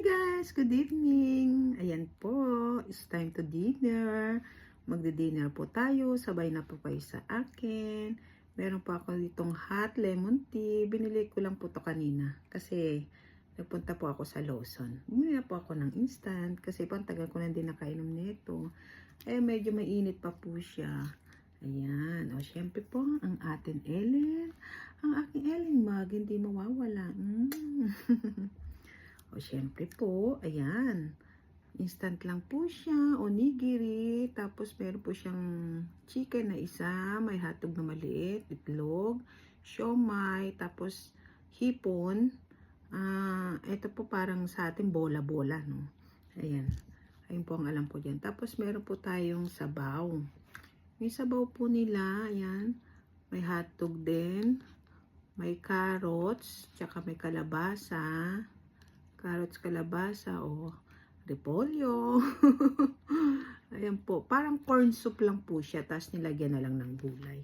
guys, good evening. Ayan po, it's time to dinner. Magdi-dinner po tayo, sabay na po kayo sa akin. Meron po ako ditong hot lemon tea. Binili ko lang po to kanina kasi nagpunta po ako sa Lawson. Bumili na po ako ng instant kasi pantagal ko na din nakainom nito. Eh medyo mainit pa po siya. Ayan, o syempre po ang ating Ellen. Ang aking Ellen mug, hindi mawawala. O syempre po, ayan. Instant lang po siya, onigiri, tapos meron po siyang chicken na isa, may hotdog na maliit, itlog, siomai, tapos hipon. Ito po parang sa ating bola-bola, no? Ayan. Ayun po ang alam ko dyan. Tapos meron po tayong sabaw. May sabaw po nila, ayan. May hotdog din, may carrots, tsaka may kalabasa. Carrots, kalabasa, o repolyo. Ayan po. Parang corn soup lang po siya. Tapos nilagyan na lang ng gulay.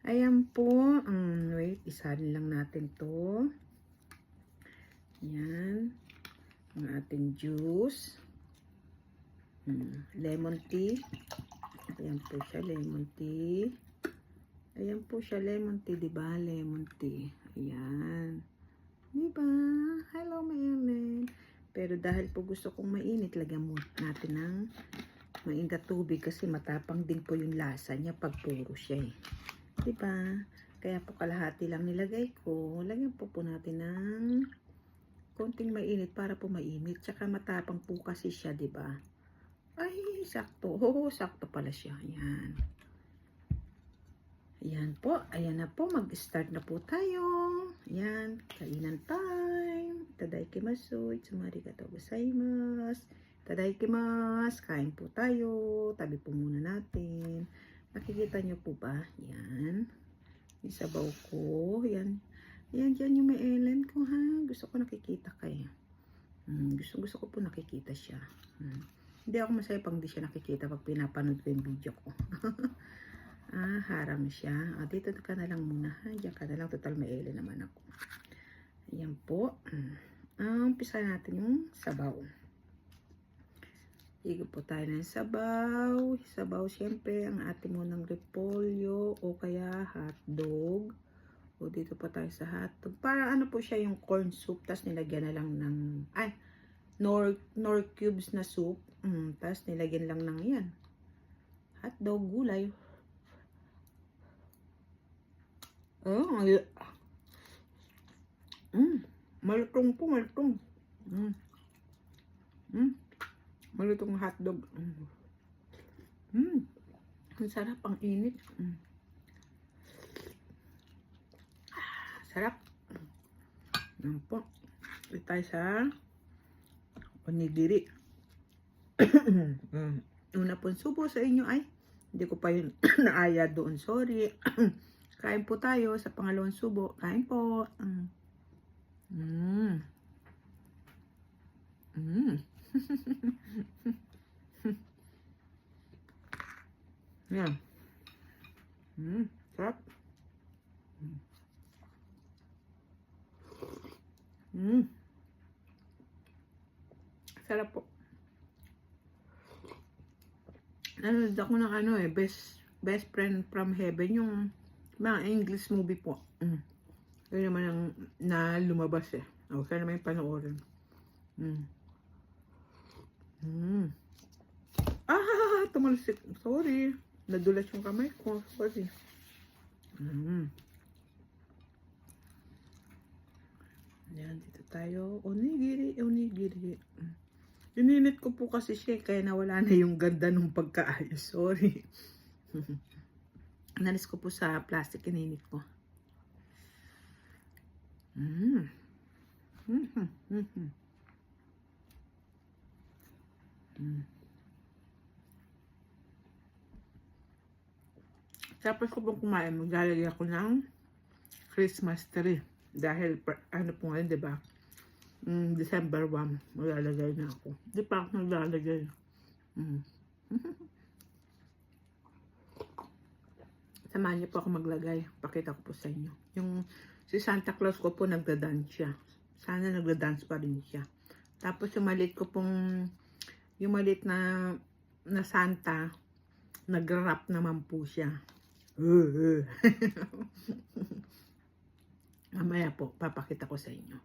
Ayan po. Wait, isarin lang natin to. Ayan. Ang ating juice. Lemon tea. Ayan po siya, lemon tea. Ayan po siya, lemon tea. Diba? Lemon tea. Ayan. Diba? Hello, Ellen. Pero dahil po gusto kong mainit, lagyan mo natin ng mainit na tubig kasi matapang din po yung lasa niya pag puro siya eh. Diba? Kaya po kalahati lang nilagay ko. Lagyan po natin ng konting mainit para po mainit. Tsaka matapang po kasi siya, diba? Ay, sakto. Sakto pala siya. Ayan. Ayan po. Ayan na po. Mag-start na po tayo. Ayan. Kainan time. Itadaikimasu. Itsumarigata gozaimasu. Itadaikimasu. Kain po tayo. Tabi po muna natin. Nakikita nyo po ba? Ayan. Yung sabaw ko. Ayan. Ayan dyan yung may Ellen ko ha. Gusto ko nakikita kayo. Gusto ko po nakikita siya. Hindi ako masaya pag di siya nakikita pag pinapanood ko yung video ko. Harang siya. Dito ka na lang muna. Diyan ka na lang. Total may Ellen naman ako. Ayan po. Umpisa natin yung sabaw. Higo po tayo ng sabaw. Sabaw, syempre, ang ating munang repolyo o kaya hotdog. O dito po tayo sa hotdog. Para ano po siya yung corn soup. Tapos nilagyan na lang ng, nor cubes na soup. Tapos nilagyan lang ng yan. Hotdog, gulay. Malutong po, malutong. Malutong hotdog. Ang sarap, ang init. Sarap. Yan po. Ito tayo sa onigiri. Una pong subo sa inyo ay hindi ko pa yun naaya doon. Sorry. Kain po tayo sa pangalawang subo. Kain po. Yan. Sarap. Sarap po. Nanonood ako ng best friend from heaven, yung mga English movie po. Yun naman ang na lumabas eh. Okay naman yung panoorin. Tumalsik. Sorry. Nadulas yung kamay ko. Sorry. Ayan, dito tayo. Onigiri, onigiri. Ininit ko po kasi siya, kaya nawala na yung ganda ng pagkaayos. Sorry. Nalis ko po sa plastic, ininit ko. Tapos ko pong kumain, maglalagay ako ng Christmas tree. Dahil, ano po ngayon, diba? December 1, maglalagay na ako. Di pa ako maglalagay. Samahan niyo po ako maglagay. Pakita ko po sa inyo. Yung si Santa Claus ko po nagda-dance siya. Sana nagda-dance pa rin siya. Tapos yung maliit ko pong, yung maliit na Santa, nag-wrap naman po siya. Mamaya po, papakita ko sa inyo.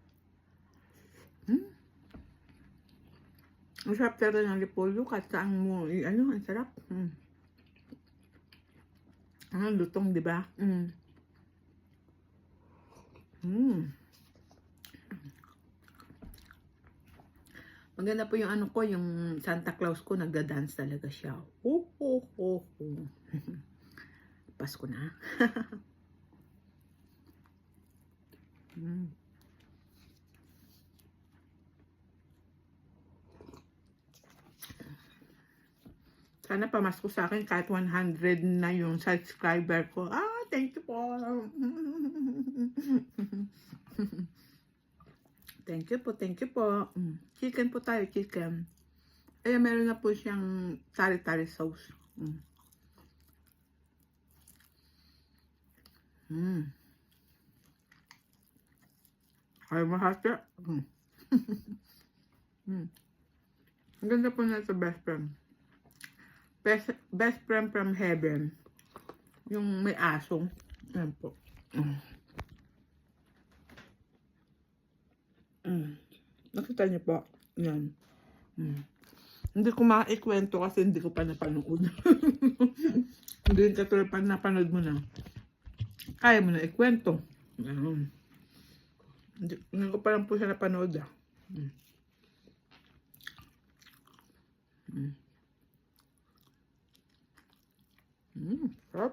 Ang sarap talaga ng repolyo, kahit saan mo, ano, ang sarap. Ang lutong, di ba? Maganda po yung ano ko, yung Santa Claus ko, nagda-dance talaga siya. Pasko na. Sana pamasko sa akin kahit 100 na yung subscriber ko. Thank you po. Thank you po, thank you po. Chicken po tayo, chicken. Ay, meron na po siyang tari-tari sauce. Ay, mahati. Ang ganda po na sa best friend. Best friend from heaven. Yung may asong. Yan po. Nakita niyo po. Yan. Hindi ko maikwento kasi hindi ko pa napanood. Hindi katulad pa napanood mo na. Kaya mo na ikwento. Hindi ko pa lang po siya napanood. Sarap.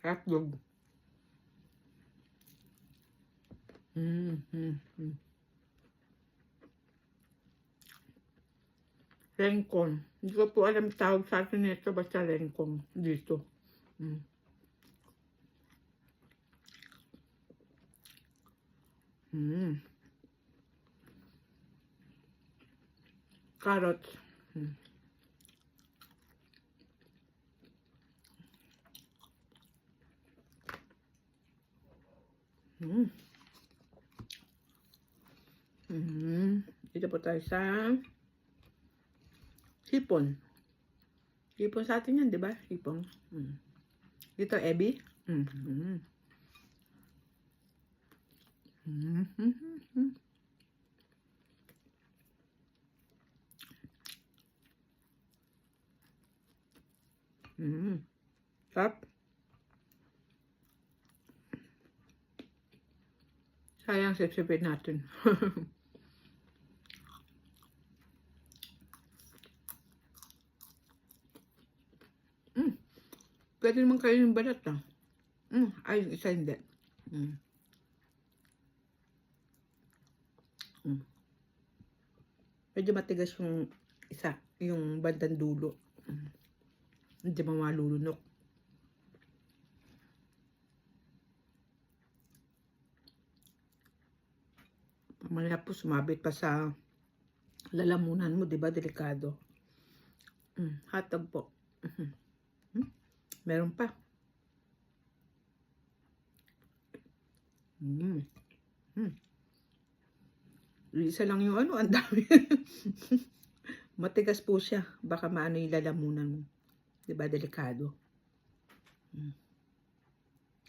Hotdog. Lengkong. Hindi ko po alam tawag sa atin nito, basta lengkong dito. Carrots. Dito po tayo sa hipon. Hipon sa atin yan, di ba? Hipon. Dito, ebi. Sarap. Sayang sipsipin natin. Pwede naman kayo yung balat ay, isa hindi. Medyo matigas yung isa, yung bandang dulo. Hindi mo malulunok. Mamaya po sumabit pa sa lalamunan mo, di ba? Delikado. Hotdog po. Meron pa. Isa lang yung ano, ang dami. Matigas po siya. Baka maano yung lalamunan mo. Di ba? Delikado.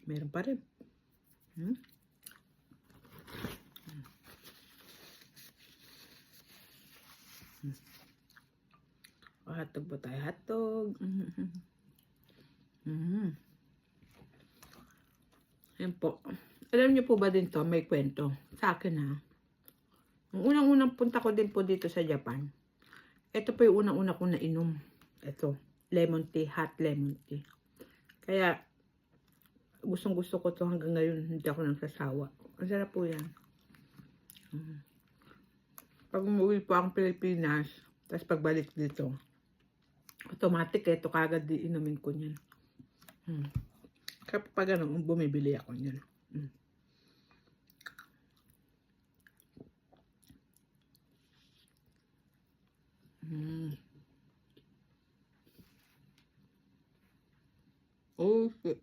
Meron pa rin. Hotdog po tayo. Hotdog. Yan po. Alam niyo po ba din to? May kwento. Sa akin Ang unang-unang punta ko din po dito sa Japan. Ito po yung unang-una ko na inom. Ito. Lemon tea. Hot lemon tea. Kaya, gustong-gusto ko to hanggang ngayon. Hindi ako nagsasawa. Ang sarap po yan. Pag umuwi po ang Pilipinas, tapos pagbalik dito, automatic ito kagad di inumin ko niyan. Kapag ano, bumibili ako niyan. Oh, shit.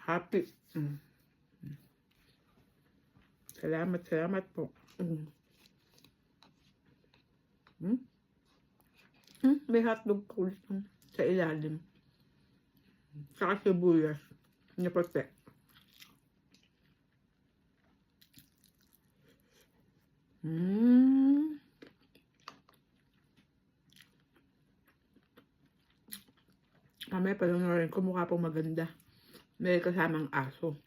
happy. Salamat po. May hotdog po sa ilalim. Saka sibuyas na puti. Mamaya panoorin ko, mukha pong maganda. May kasamang aso.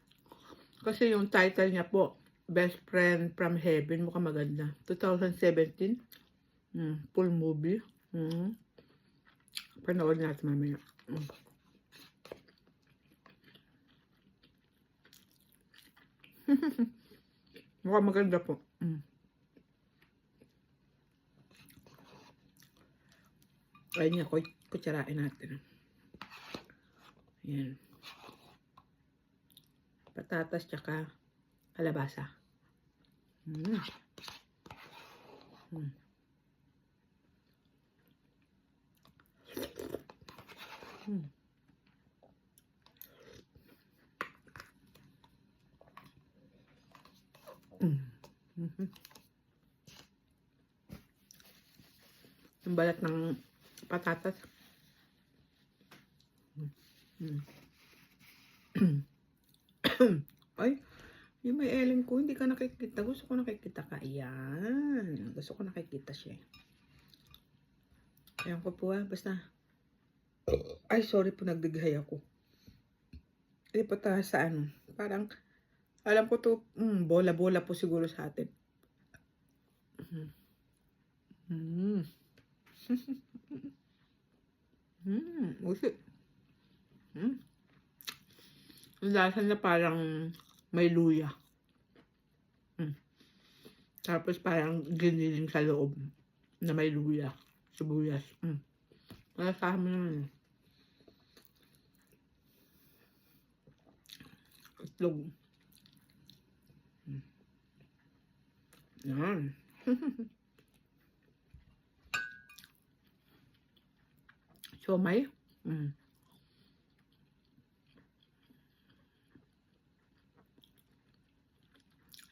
Kasi yung title niya po, Best Friend from Heaven, mukhang maganda. 2017. Full movie. Panood natin mamaya. Mukhang maganda po. Ayun niya, kutsarain natin. Ayan. Patatas tsaka kalabasa. Yung balat ng patatas. Ay, yung may Ellen ko, hindi ka nakikita. Gusto ko nakikita ka. Ayan. Gusto ko nakikita siya. Ayan ko po basta. Ay, sorry po, nagdighay ako. Hindi po tayo sa ano. Parang, alam ko to, bola-bola po siguro sa atin. Usi. Ang lasa na parang may luya. Tapos parang giniling sa loob na may luya. Sibuyas. Malasahan mo naman. Itlog. Yan. Siomay.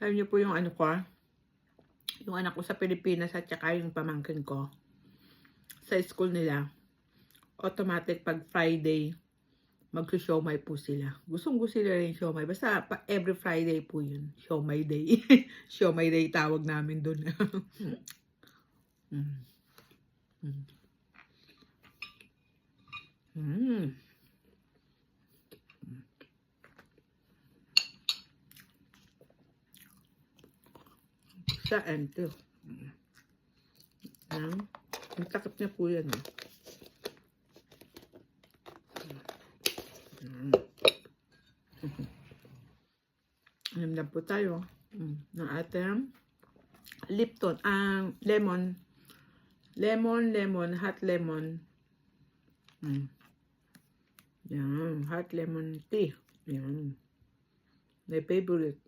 Alam niyo po yung ano ko, yung anak ko sa Pilipinas at saka yung pamangkin ko sa school nila, automatic pag Friday magsusiomay po sila. Gustong-gusto nila yung siomay. Basta every Friday po yun. Siomay day. Siomay day tawag namin dun. Sa ento. Ang takip niya po yan. Alam na po tayo ng ating Lipton. Lemon, hot lemon. Yan, hot lemon tea. Yan. My favorite.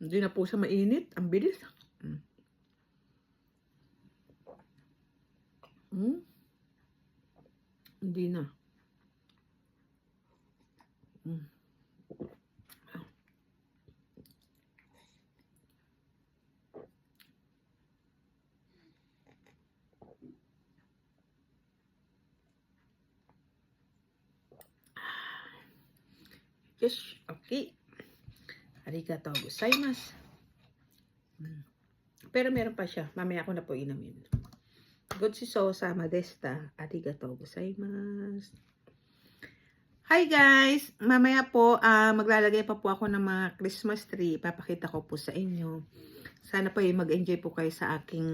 Hindi na po siya mainit. Ang bilis. Hindi na. Yes, okay. Arigatou gozaimasu. Pero meron pa siya. Mamaya ko na po inumin. Gochisousama deshita. Arigatou gozaimasu. Hi guys! Mamaya po, maglalagay pa po ako ng mga Christmas tree. Papakita ko po sa inyo. Sana po mag-enjoy po kayo sa aking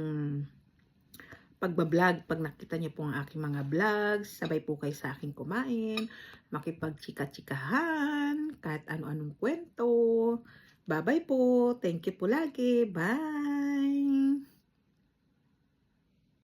pagbablog. Pag nakita niyo po ang aking mga vlogs, sabay po kayo sa aking kumain, makipagchika-chikahan, kahit ano-anong kwento. Bye-bye po. Thank you po lagi. Bye!